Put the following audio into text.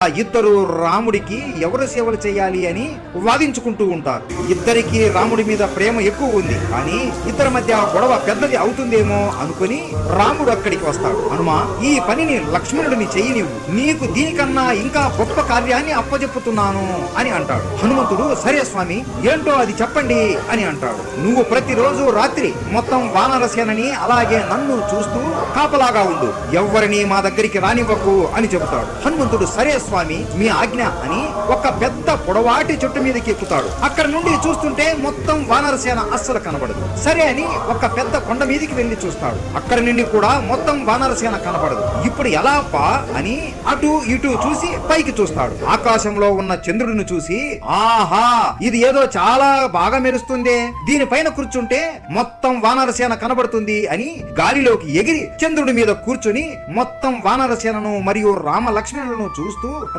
ఆ ఇద్దరు రాముడికి ఎవరు సేవలు చేయాలి అని వాదించుకుంటూ ఉంటారు. ఇద్దరికి రాముడి మీద ప్రేమ ఎక్కువ ఉంది, కానీ ఇద్దరి మధ్య గొడవ పెద్దది అవుతుందేమో అనుకుని రాముడు అక్కడికి వస్తాడు. హనుమా, ఈ పనిని లక్ష్మణుడిని చెయ్యనివ్వు, నీకు దీనికన్నా ఇంకా గొప్ప కార్యాన్ని అప్పజెప్పుతున్నాను అని అంటాడు. హనుమంతుడు, సరే స్వామి, ఏంటో అది చెప్పండి అని అంటాడు. నువ్వు ప్రతిరోజు రాత్రి మొత్తం వానరసేనని అలాగే నన్ను చూస్తూ కాపలాగా ఉండు, ఎవ్వరిని మా దగ్గరికి రానివ్వకు అని చెబుతాడు. హనుమంతుడు, సరే స్వామి, మీ ఆజ్ఞ అని ఒక పెద్ద పొడవాటి చెట్టు మీదకి ఎక్కుతాడు. అక్కడ నుండి చూస్తుంటే మొత్తం వానరసేన అస్సలు కనబడదు. సరే అని ఒక పెద్ద కొండ మీదకి వెళ్లి చూస్తాడు. అక్కడ నుండి కూడా మొత్తం వానరసేన కనబడదు. ఇప్పుడు ఎలా పా అని అటు ఇటు చూసి పైకి చూస్తాడు. ఆకాశంలో ఉన్న చంద్రుడిని చూసి, ఆహా, ఇది ఏదో చాలా బాగా మెరుస్తుంది, దీనిపైన కూర్చుంటే మొత్తం వానరసేన కనబడుతుంది అని గాలిలోకి ఎగిరి చంద్రుడి మీద కూర్చుని మొత్తం వానరసేనను మరియు రామ లక్ష్మణులను చూస్తూ